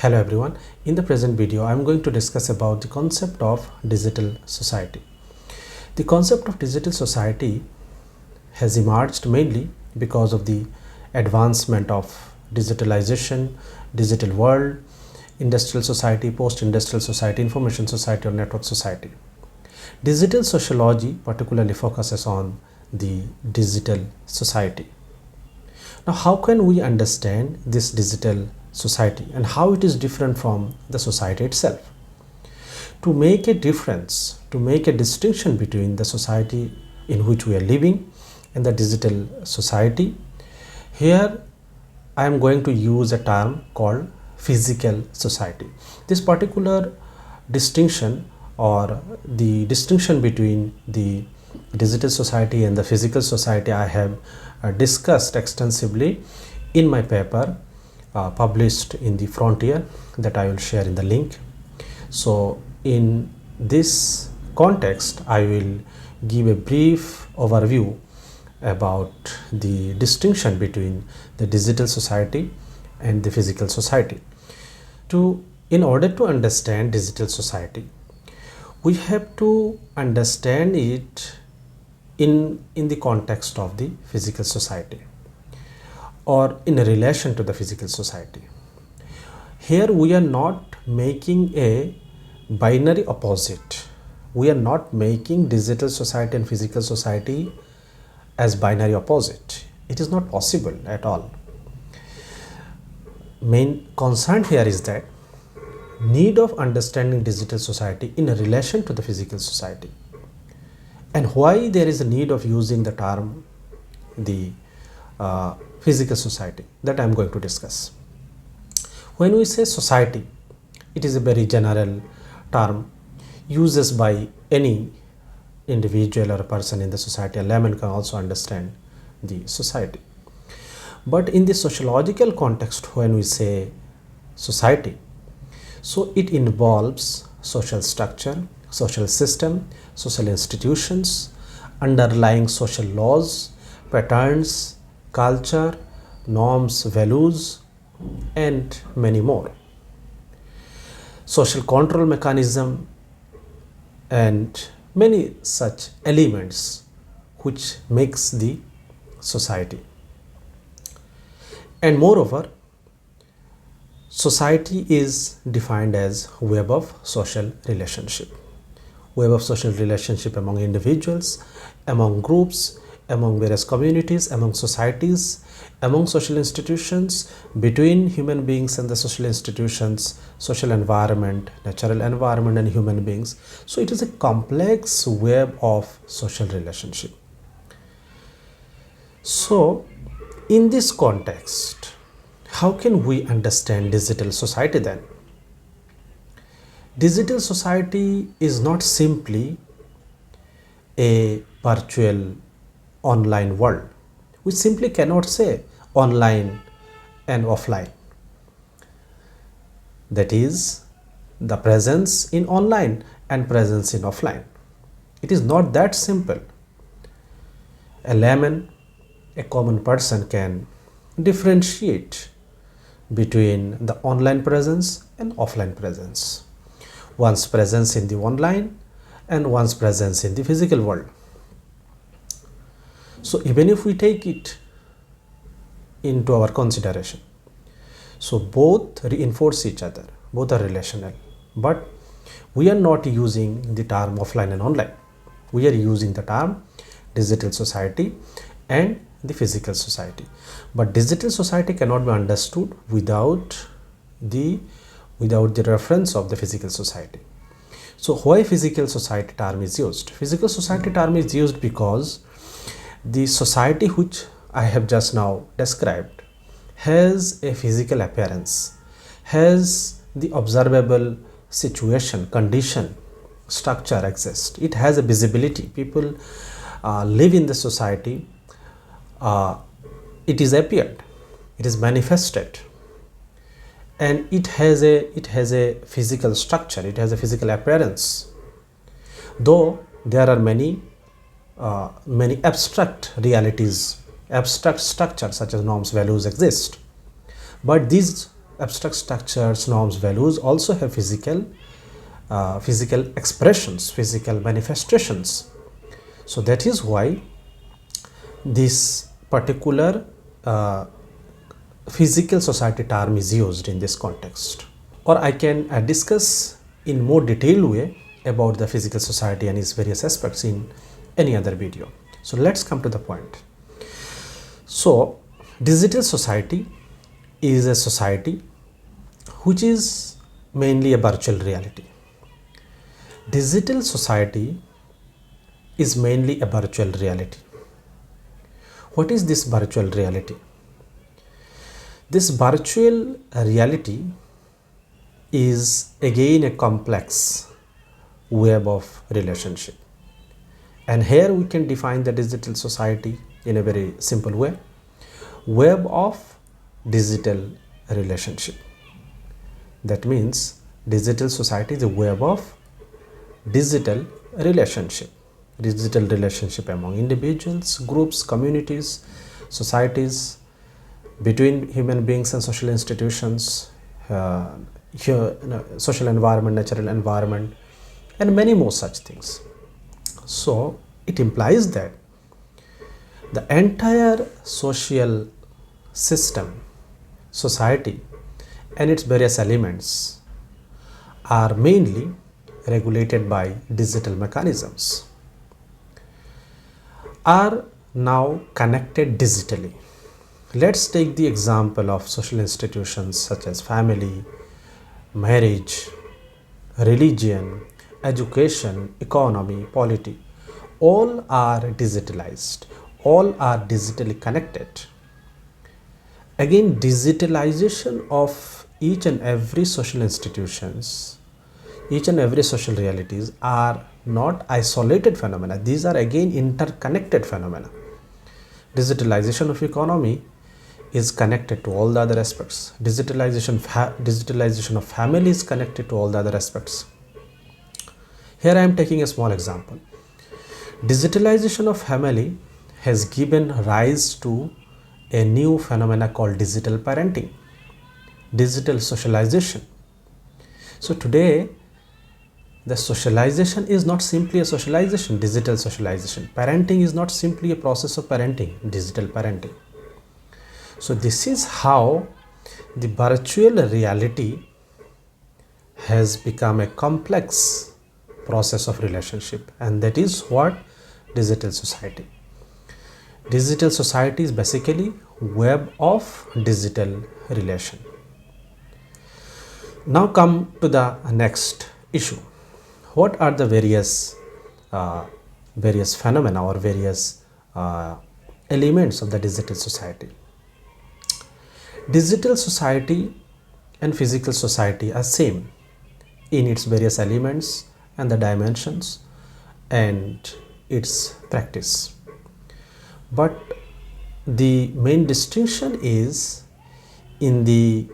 Hello everyone, in the present video I am going to discuss about the concept of digital society. The concept of digital society has emerged mainly because of the advancement of digitalization, digital world, industrial society, post-industrial society, information society or network society. Digital sociology particularly focuses on the digital society. Now, how can we understand this digital society and how it is different from the society itself? To make a difference, to make a distinction between the society in which we are living and the digital society, here I am going to use a term called physical society. This particular distinction or the distinction between the digital society and the physical society I have discussed extensively in my paper published in the Frontier that I will share in the link. So in this context I will give a brief overview about the distinction between the digital society and the physical society. In order to understand digital society, we have to understand it in the context of the physical society or in relation to the physical society. Here we are not making a binary opposite. We are not making digital society and physical society as binary opposite. It is not possible at all. Main concern here is that need of understanding digital society in relation to the physical society, and why there is a need of using the term the physical society, that I am going to discuss. When we say society, it is a very general term used by any individual or a person in the society. A layman can also understand the society. But in the sociological context, when we say society, so it involves social structure, social system, social institutions, underlying social laws, patterns, culture, norms, values, and many more. Social control mechanism and many such elements which makes the society. And moreover, society is defined as web of social relationship. Web of social relationship among individuals, among groups, among various communities, among societies, among social institutions, between human beings and the social institutions, social environment, natural environment and human beings. So it is a complex web of social relationship. So in this context, how can we understand digital society then? Digital society is not simply a virtual online world. We simply cannot say online and offline. That is, the presence in online and presence in offline. It is not that simple. A layman, a common person, can differentiate between the online presence and offline presence, one's presence in the online and one's presence in the physical world. So even if we take it into our consideration, so both reinforce each other, both are relational, but we are not using the term offline and online. We are using the term digital society and the physical society. But digital society cannot be understood without the reference of the physical society. So why physical society term is used? Physical society term is used because the society which I have just now described has a physical appearance, has the observable situation, condition, structure exists. It has a visibility. People live in the society. It is appeared, it is manifested, and it has a physical structure, it has a physical appearance. Though there are many abstract realities, abstract structures such as norms, values exist, but these abstract structures, norms, values also have physical expressions, physical manifestations. So that is why this particular physical society term is used in this context. Or I can discuss in more detailed way about the physical society and its various aspects in any other video. So let's come to the point. So digital society is a society which is mainly a virtual reality. Digital society is mainly a virtual reality. What is this virtual reality? This virtual reality is again a complex web of relationship. And here we can define the digital society in a very simple way. Web of digital relationship. That means digital society is a web of digital relationship. Digital relationship among individuals, groups, communities, societies, between human beings and social institutions, social environment, natural environment, and many more such things. So it implies that the entire social system, society, and its various elements are mainly regulated by digital mechanisms, are now connected digitally. Let's take the example of social institutions such as family, marriage, religion, education, economy, polity. All are digitalized, all are digitally connected. Again, digitalization of each and every social institutions, each and every social realities are not isolated phenomena. These are again interconnected phenomena. Digitalization of economy is connected to all the other aspects. Digitalization of family is connected to all the other aspects. Here I am taking a small example. Digitalization of family has given rise to a new phenomena called digital parenting, digital socialization. So today the socialization is not simply a socialization, digital socialization. Parenting is not simply a process of parenting, digital parenting. So this is how the virtual reality has become a complex process of relationship, and that is what digital society. Digital society is basically web of digital relation. Now come to the next issue. What are the various phenomena or various elements of the digital society? Digital society and physical society are same in its various elements and the dimensions and its practice. But the main distinction is in the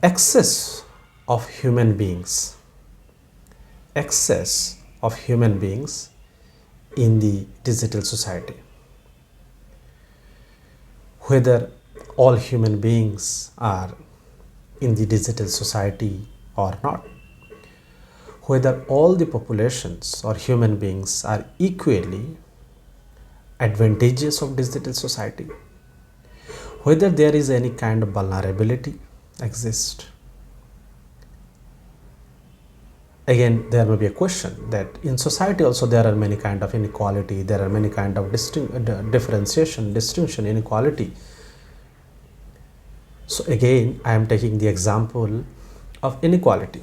access of human beings. Access of human beings in the digital society. Whether all human beings are in the digital society or not, whether all the populations or human beings are equally advantageous of digital society, whether there is any kind of vulnerability exist. Again, there may be a question that in society also there are many kind of inequality, there are many kind of differentiation, distinction, inequality. So again, I am taking the example of inequality,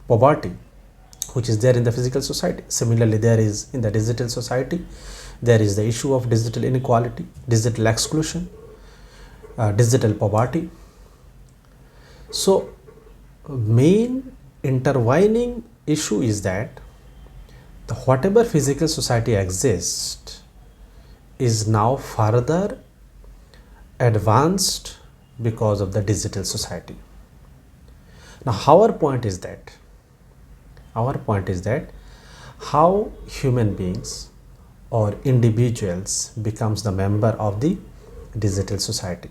poverty, which is there in the physical society. Similarly, there is in the digital society, there is the issue of digital inequality, digital exclusion, digital poverty. So main intertwining issue is that the whatever physical society exists is now further advanced because of the digital society. Now our point is that how human beings or individuals becomes the member of the digital society.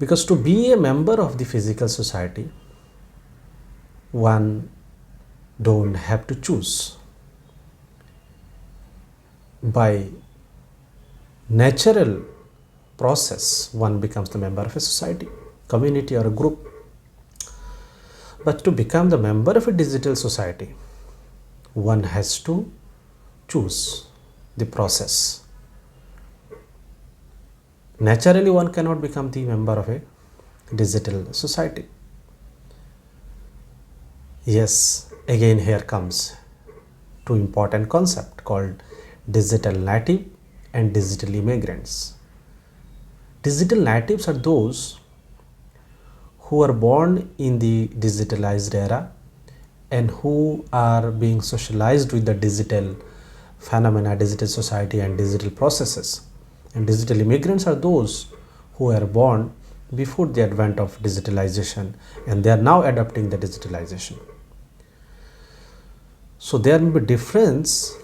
Because to be a member of the physical society, one don't have to choose. By natural process, one becomes the member of a society, community or a group. But to become the member of a digital society, one has to choose the process. Naturally, one cannot become the member of a digital society. Yes, again here comes two important concepts called digital native and digital immigrants. Digital natives are those who are born in the digitalized era and who are being socialized with the digital phenomena, digital society and digital processes. And digital immigrants are those who are born before the advent of digitalization and they are now adopting the digitalization. So there may be difference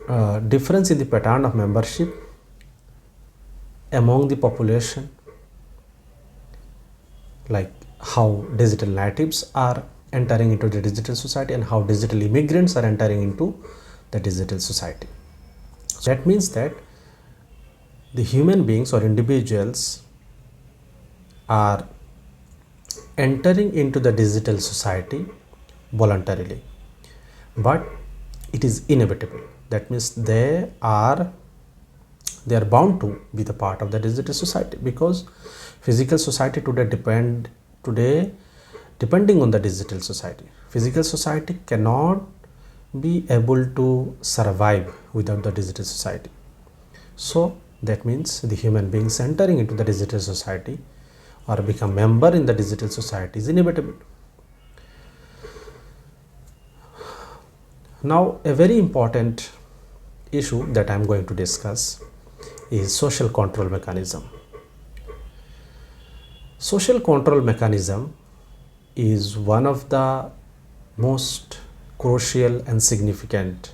in the pattern of membership among the population, like how digital natives are entering into the digital society and how digital immigrants are entering into the digital society. So that means that the human beings or individuals are entering into the digital society voluntarily, but it is inevitable. That means they are bound to be the part of the digital society, because physical society today depending on the digital society. Physical society cannot be able to survive without the digital society. So that means the human beings entering into the digital society or become member in the digital society is inevitable. Now, a very important issue that I am going to discuss is social control mechanism. Social control mechanism is one of the most crucial and significant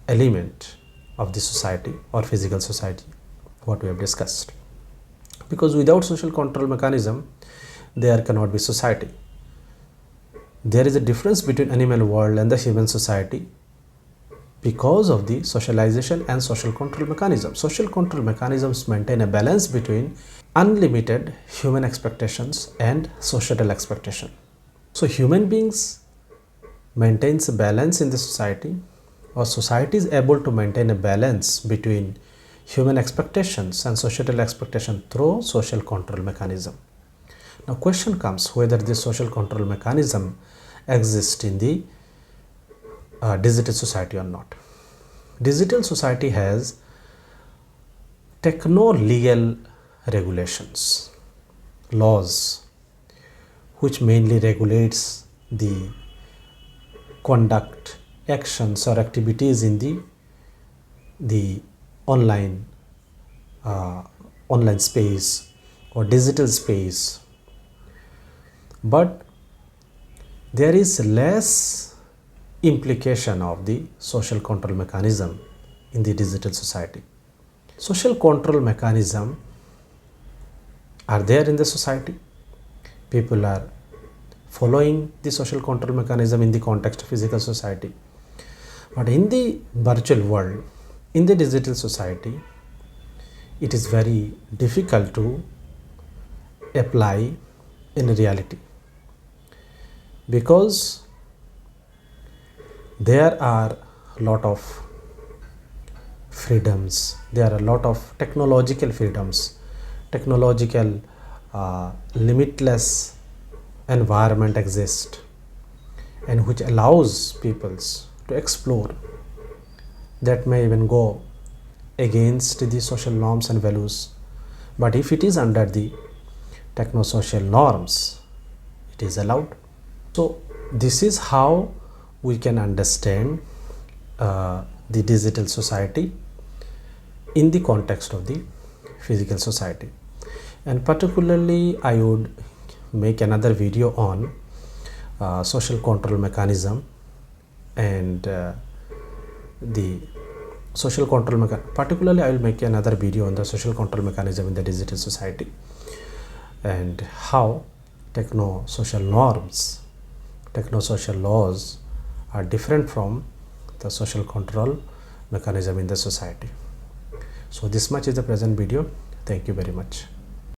element of the society or physical society, what we have discussed. Because without social control mechanism, there cannot be society. There is a difference between animal world and the human society because of the socialization and social control mechanism. Social control mechanisms maintain a balance between unlimited human expectations and societal expectation. So human beings maintains a balance in the society, or society is able to maintain a balance between human expectations and societal expectation through social control mechanism. Now question comes whether this social control mechanism exists in the digital society or not. Digital society has techno-legal regulations, laws, which mainly regulates the conduct, actions or activities in the online space or digital space. But there is less implication of the social control mechanism in the digital society. Social control mechanism are there in the society. People are following the social control mechanism in the context of physical society. But in the virtual world, in the digital society, it is very difficult to apply in reality, because there are a lot of freedoms, there are a lot of technological freedoms, technological limitless environment exists, and which allows peoples to explore, that may even go against the social norms and values. But if it is under the techno-social norms, it is allowed. So this is how we can understand the digital society in the context of the physical society. And particularly I would make another video on social control mechanism and the social control mechanism. Particularly, I will make another video on the social control mechanism in the digital society and how techno-social norms, techno-social laws are different from the social control mechanism in the society. So this much is the present video. Thank you very much.